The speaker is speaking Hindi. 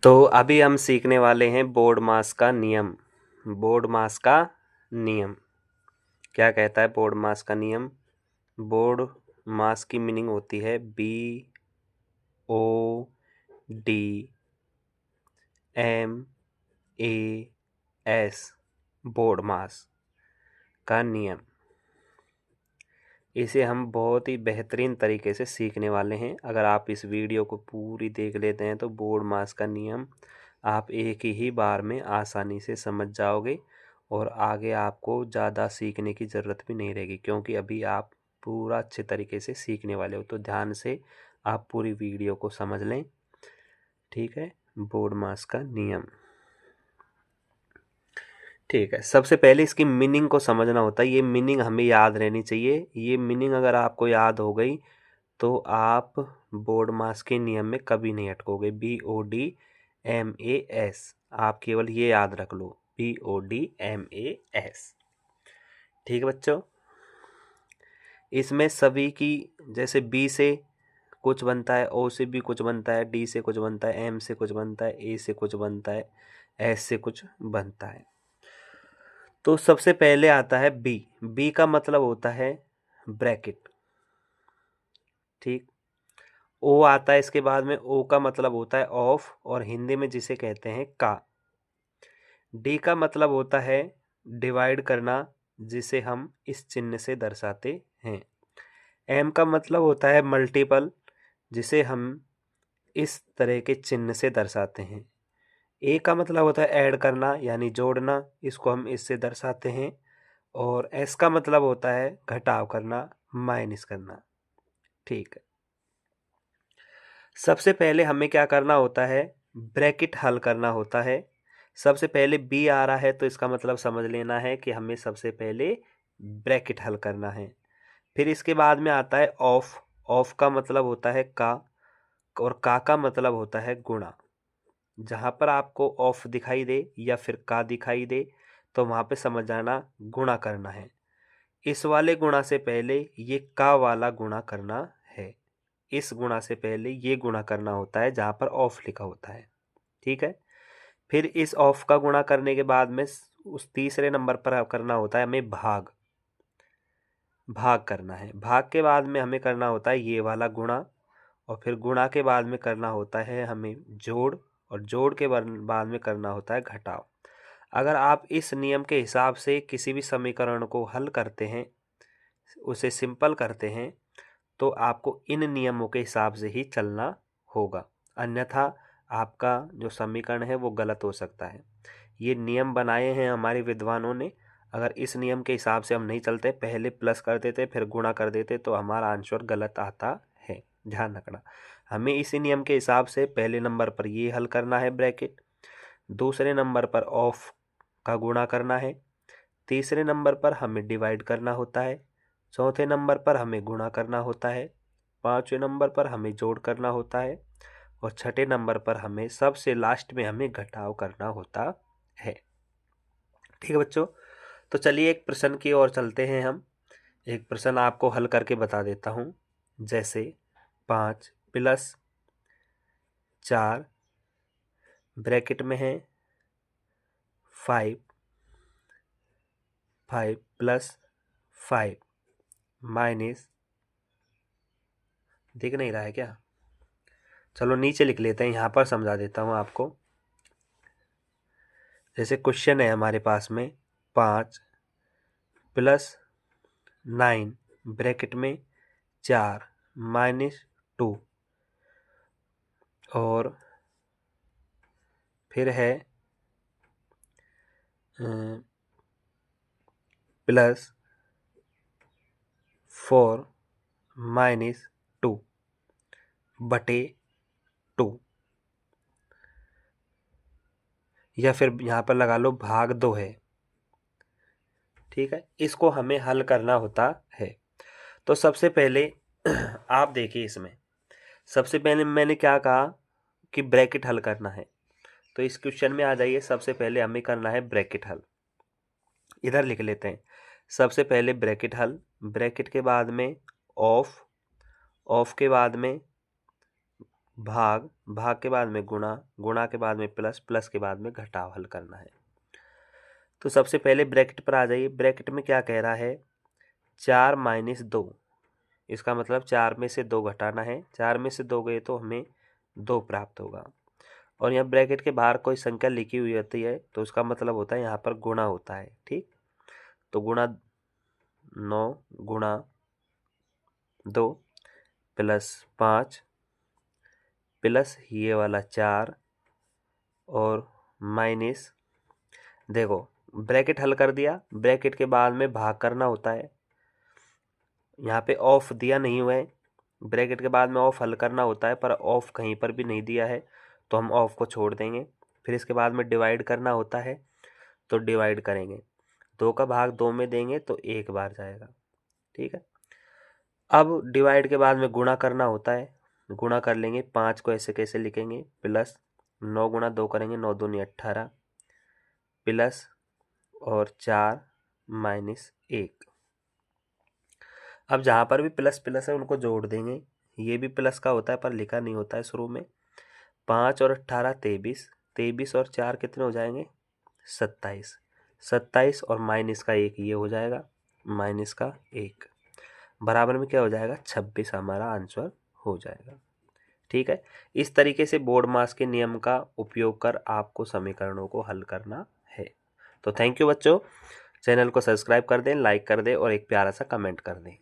तो अभी हम सीखने वाले हैं बोर्ड मास का नियम। बोर्ड मास का नियम क्या कहता है? बोर्ड मास का नियम, बोर्ड मास की मीनिंग होती है BODMAS, बोर्ड मास का नियम। इसे हम बहुत ही बेहतरीन तरीके से सीखने वाले हैं। अगर आप इस वीडियो को पूरी देख लेते हैं तो बोर्ड मास का नियम आप एक ही बार में आसानी से समझ जाओगे और आगे आपको ज़्यादा सीखने की ज़रूरत भी नहीं रहेगी, क्योंकि अभी आप पूरा अच्छे तरीके से सीखने वाले हो। तो ध्यान से आप पूरी वीडियो को समझ लें, ठीक है। बोर्ड मास का नियम, ठीक है। सबसे पहले इसकी मीनिंग को समझना होता है। ये मीनिंग हमें याद रहनी चाहिए। ये मीनिंग अगर आपको याद हो गई तो आप बोर्ड मास के नियम में कभी नहीं अटकोगे। BODMAS, आप केवल ये याद रख लो, BODMAS, ठीक है बच्चों। इसमें सभी की, जैसे B से कुछ बनता है, O से भी कुछ बनता है, D से कुछ बनता है, M से कुछ बनता है, A से कुछ बनता है, S से कुछ बनता है। तो सबसे पहले आता है B। B का मतलब होता है ब्रैकेट, ठीक। ओ आता है इसके बाद में। ओ का मतलब होता है ऑफ, और हिंदी में जिसे कहते हैं का। डी का मतलब होता है डिवाइड करना, जिसे हम इस चिन्ह से दर्शाते हैं। एम का मतलब होता है मल्टीपल, जिसे हम इस तरह के चिन्ह से दर्शाते हैं। ए का मतलब होता है ऐड करना यानी जोड़ना, इसको हम इससे दर्शाते हैं। और एस का मतलब होता है घटाव करना, माइनस करना, ठीक है। सबसे पहले हमें क्या करना होता है? ब्रैकेट हल करना होता है। सबसे पहले बी आ रहा है तो इसका मतलब समझ लेना है कि हमें सबसे पहले ब्रैकेट हल करना है। फिर इसके बाद में आता है ऑफ। ऑफ का मतलब होता है का, और का मतलब होता है गुणा। जहाँ पर आपको ऑफ दिखाई दे या फिर का दिखाई दे तो वहाँ पे समझ जाना गुणा करना है। इस वाले गुणा से पहले ये का वाला गुणा करना है। इस गुणा से पहले ये गुणा करना होता है जहाँ पर ऑफ लिखा होता है, ठीक है। फिर इस ऑफ का गुणा करने के बाद में उस तीसरे नंबर पर करना होता है हमें भाग। भाग करना है। भाग के बाद में हमें करना होता है ये वाला गुणा, और फिर गुणा के बाद में करना होता है हमें जोड़, और जोड़ के बाद में करना होता है घटाव। अगर आप इस नियम के हिसाब से किसी भी समीकरण को हल करते हैं, उसे सिंपल करते हैं, तो आपको इन नियमों के हिसाब से ही चलना होगा, अन्यथा आपका जो समीकरण है वो गलत हो सकता है। ये नियम बनाए हैं हमारे विद्वानों ने। अगर इस नियम के हिसाब से हम नहीं चलते, पहले प्लस कर देते फिर गुणा कर देते, तो हमारा आंसर गलत आता है, ध्यान रखना। हमें इसी नियम के हिसाब से पहले नंबर पर ये हल करना है ब्रैकेट, दूसरे नंबर पर ऑफ का गुणा करना है, तीसरे नंबर पर हमें डिवाइड करना होता है, चौथे नंबर पर हमें गुणा करना होता है, पांचवें नंबर पर हमें जोड़ करना होता है, और छठे नंबर पर हमें सबसे लास्ट में हमें घटाव करना होता है, ठीक है बच्चों। तो चलिए एक प्रश्न की ओर चलते हैं हम। एक प्रश्न आपको हल करके बता देता हूँ। जैसे 5 + 4 ब्रैकेट में है 5, 5 + 5 माइनस, दिख नहीं रहा है क्या? चलो नीचे लिख लेते हैं, यहाँ पर समझा देता हूँ आपको। जैसे क्वेश्चन है हमारे पास में 5 + 9 ब्रैकेट में 4 -2, और फिर है +4 -2 बटे 2, या फिर यहाँ पर लगा लो भाग 2 है, ठीक है। इसको हमें हल करना होता है। तो सबसे पहले आप देखिए, इसमें सबसे पहले मैंने क्या कहा कि ब्रैकेट हल करना है। तो इस क्वेश्चन में आ जाइए, सबसे पहले हमें करना है ब्रैकेट हल। इधर लिख लेते हैं, सबसे पहले ब्रैकेट हल, ब्रैकेट के बाद में ऑफ, ऑफ के बाद में भाग, भाग के बाद में गुणा, गुणा के बाद में प्लस, प्लस के बाद में घटाव हल करना है। तो सबसे पहले ब्रैकेट पर आ जाइए। ब्रैकेट में क्या कह रहा है, 4 माइनस 2, इसका मतलब 4 में से 2 घटाना है। 4 में से 2 गए तो हमें 2 प्राप्त होगा। और यहाँ ब्रैकेट के बाहर कोई संख्या लिखी हुई होती है तो उसका मतलब होता है यहाँ पर गुणा होता है। ठीक, तो गुणा 9 गुणा 2 प्लस 5 प्लस ये वाला 4 और माइनस, देखो ब्रैकेट हल कर दिया, ब्रैकेट के बाद में भाग करना होता है। यहाँ पे ऑफ दिया नहीं हुआ है, ब्रैकेट के बाद में ऑफ हल करना होता है पर ऑफ कहीं पर भी नहीं दिया है तो हम ऑफ को छोड़ देंगे। फिर इसके बाद में डिवाइड करना होता है तो डिवाइड करेंगे, 2 का भाग 2 में देंगे तो 1 बार जाएगा। ठीक है, अब डिवाइड के बाद में गुणा करना होता है, गुणा कर लेंगे। 5 को ऐसे कैसे लिखेंगे, प्लस 9 गुणा 2 करेंगे, 9 दूनी 18 प्लस और 4 माइनस 1। अब जहाँ पर भी प्लस प्लस है उनको जोड़ देंगे। ये भी प्लस का होता है पर लिखा नहीं होता है शुरू में। 5 और 18 23, 23 और 4 कितने हो जाएंगे, 27, 27 और माइनस का 1 ये हो जाएगा, माइनस का 1 बराबर में क्या हो जाएगा, 26 हमारा आंसर हो जाएगा। ठीक है, इस तरीके से बोर्ड मास के नियम का उपयोग कर आपको समीकरणों को हल करना है। तो थैंक यू बच्चों, चैनल को सब्सक्राइब कर दें, लाइक कर दें और एक प्यारा सा कमेंट कर दें।